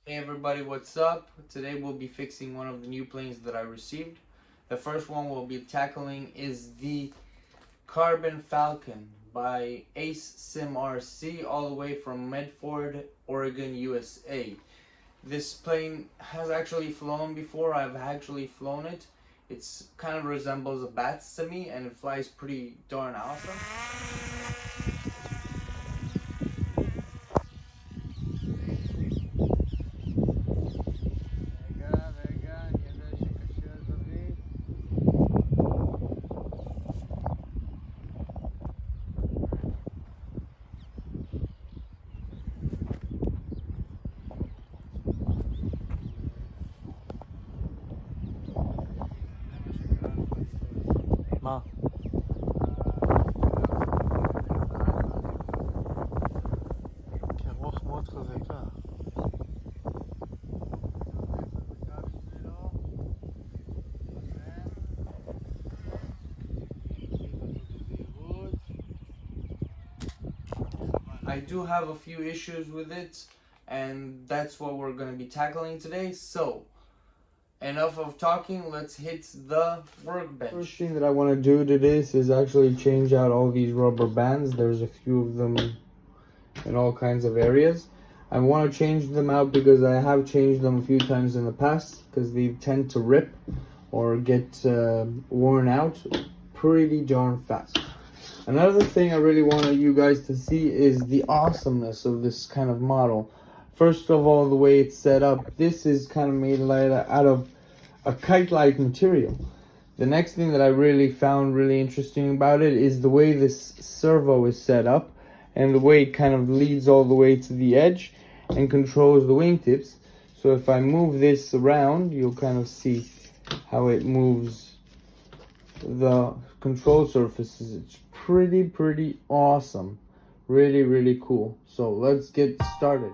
Hey everybody, what's up? Today we'll be fixing one of the new planes that I received. The first one we'll be tackling is the Carbon Falcon by Ace Sim RC, all the way from Medford, Oregon, USA. This plane has actually flown before. I've actually flown it. It's kind of resembles a Bats to me, and it flies pretty darn awesome. מה? כי הרוח מאוד חזקה. I do have a few issues with it, and that's what we're going to be tackling today. So, enough of talking, let's hit the workbench. First thing that I want to do to this is actually change out all these rubber bands. There's a few of them in all kinds of areas. I want to change them out because I have changed them a few times in the past, because they tend to rip or get worn out pretty darn fast. Another thing I really want you guys to see is the awesomeness of this kind of model. First of all, the way it's set up. This is kind of made out of a kite-like material. The next thing that I really found really interesting about it is the way this servo is set up, and the way it kind of leads all the way to the edge and controls the wingtips. So if I move this around, you'll kind of see how it moves the control surfaces. It's pretty awesome. Really cool. So let's get started.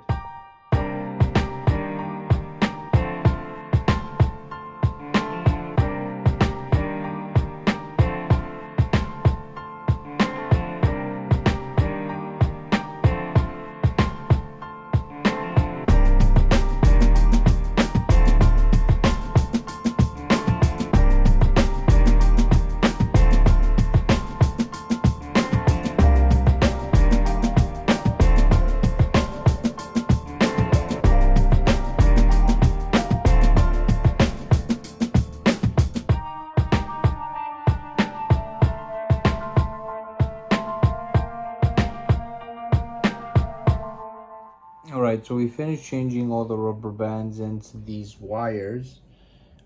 Alright, so we finished changing all the rubber bands into these wires,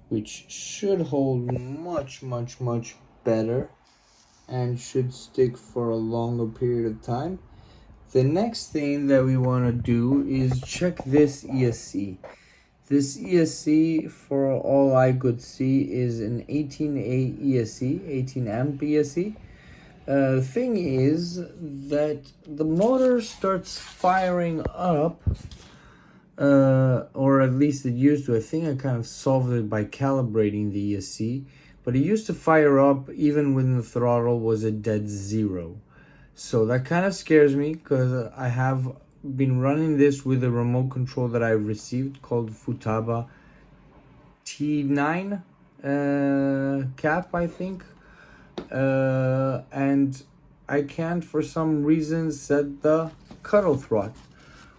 which should hold much better and should stick for a longer period of time. The next thing that we want to do is check this ESC. This ESC, for all I could see, is an 18A ESC, 18 amp ESC. The thing is that the motor starts firing up, or at least it used to. I think I kind of solved it by calibrating the ESC, but it used to fire up even when the throttle was at dead zero. So that kind of scares me, because I have been running this with a remote control that I received called Futaba T9 cap, I think. And I can't, for some reason, set the cuddle throttle.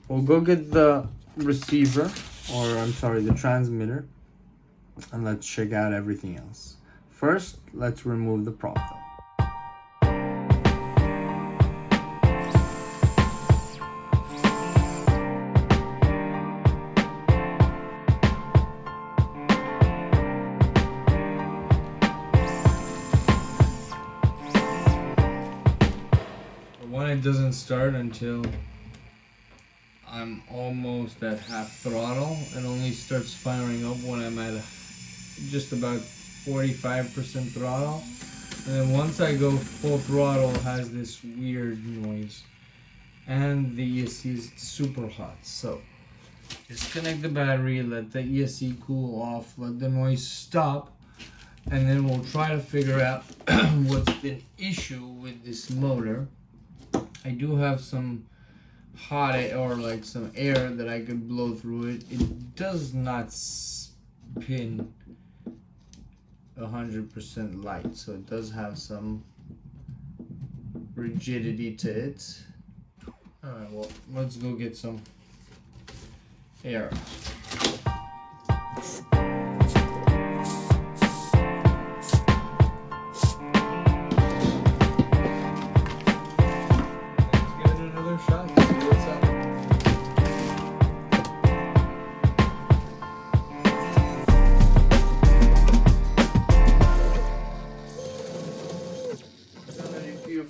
We'll go get the receiver, or I'm sorry, the transmitter, and let's check out everything else. First, let's remove the prop though. It doesn't start until I'm almost at half throttle. It only starts firing up when I'm at just about 45% throttle, and then once I go full throttle, it has this weird noise, and the ESC is super hot. So disconnect the battery, let the ESC cool off, let the noise stop, and then we'll try to figure out what's the issue with this motor. I do have some hot air or like some air that I could blow through it. It does not spin 100% light, so it does have some rigidity to it. Alright, well, let's go get some air.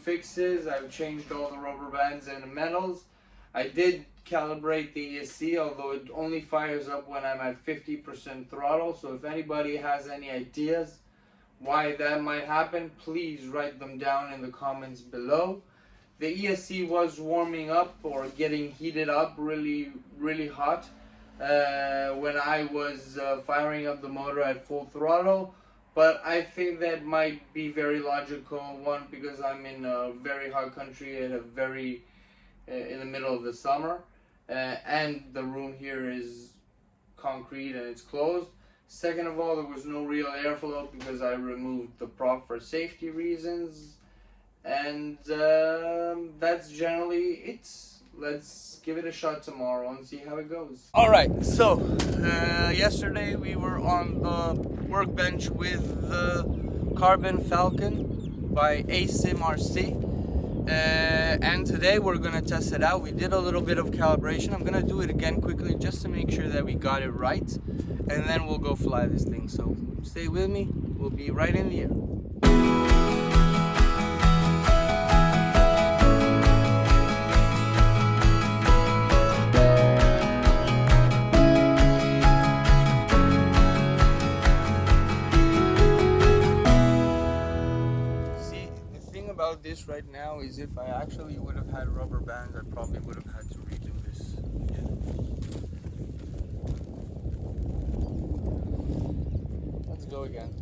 Fixes. I've changed all the rubber bands and the metals. I did calibrate the ESC, although it only fires up when I'm at 50% throttle. So if anybody has any ideas why that might happen, please write them down in the comments below. The ESC was warming up or getting heated up really hot when I was firing up the motor at full throttle. But I think that might be very logical. One, because I'm in a very hot country in the middle of the summer, and the room here is concrete and it's closed. Second of all, there was no real airflow because I removed the prop for safety reasons, and that's generally it. Let's give it a shot tomorrow and see how it goes. Alright, so yesterday we were on the workbench with the Carbon Falcon by ASIM RC, and today we're gonna test it out. We did a little bit of calibration. I'm gonna do it again quickly just to make sure that we got it right, and then we'll go fly this thing. So stay with me, we'll be right in the air. This right now is if I actually would have had rubber bands, I probably would have had to redo this again. Let's go again.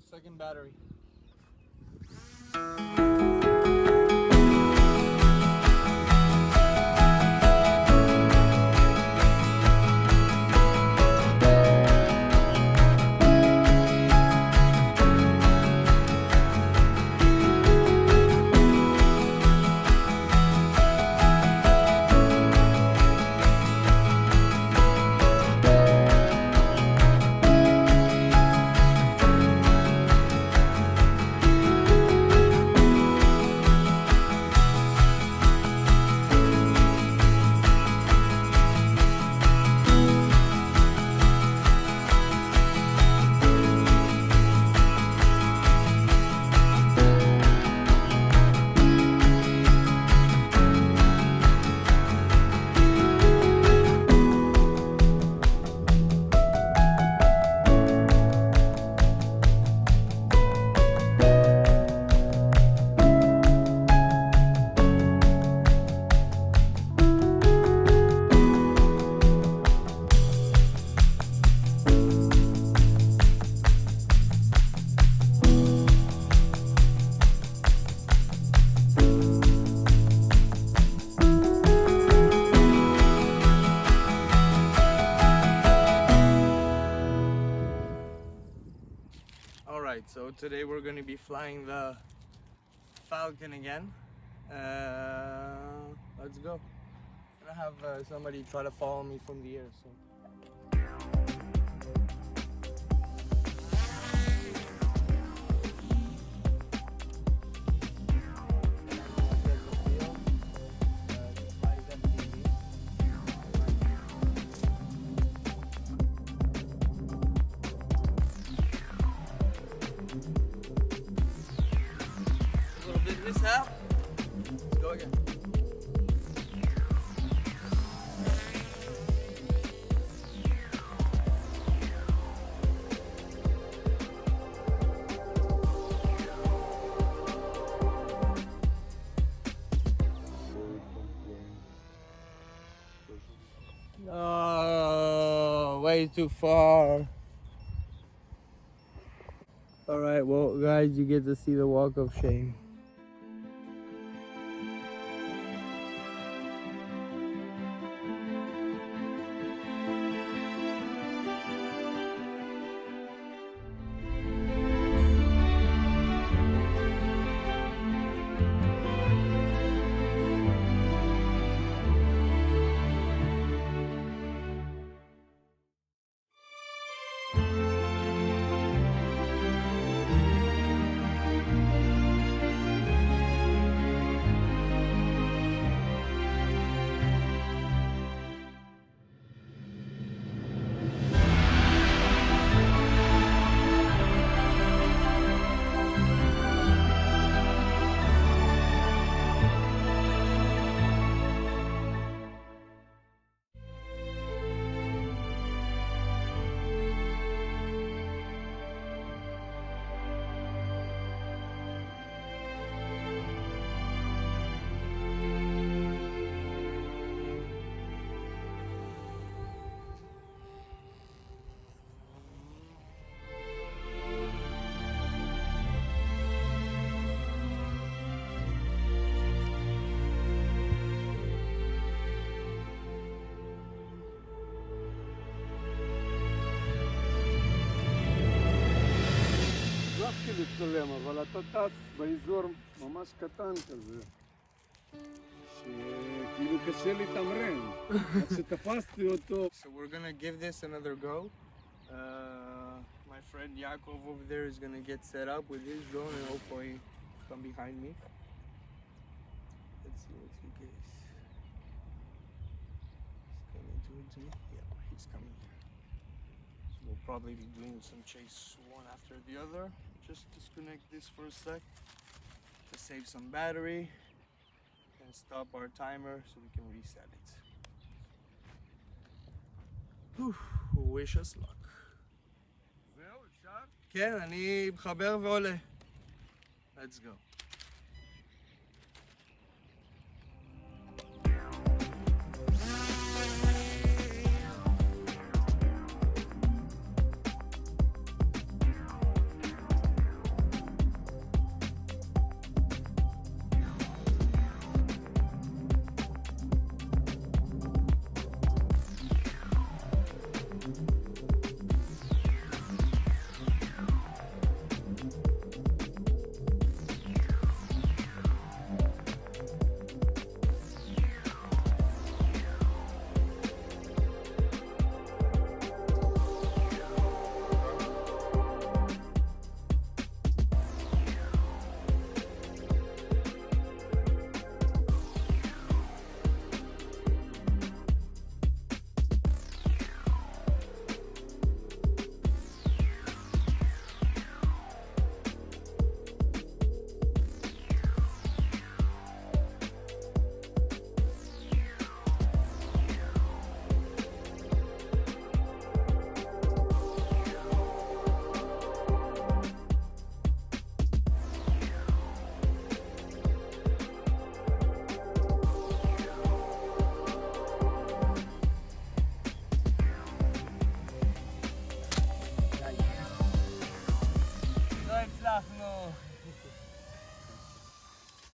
Second battery. So today we're going to be flying the Falcon again. Let's go. I'm gonna have somebody try to follow me from the air. So. Mishap. Let's go again. Way too far. Alright, well guys, you get to see the walk of shame. הצלחתי לצלם, אבל אתה טס באזור ממש קטן כזה, שכאילו קשה לתמרן, עד שתפסתי אותו. So we're gonna give this another go. My friend Yaakov over there is gonna get set up with his drone and hopefully come behind me. Let's see what's the case. He's coming towards me. Yeah, he's coming here. So we'll probably be doing some chase one after the other. Just disconnect this for a sec to save some battery and stop our timer so we can reset it. Whew, wish us luck. זהו, אפשר? כן, אני מחבר ועולה. Let's go. לא הצלחנו.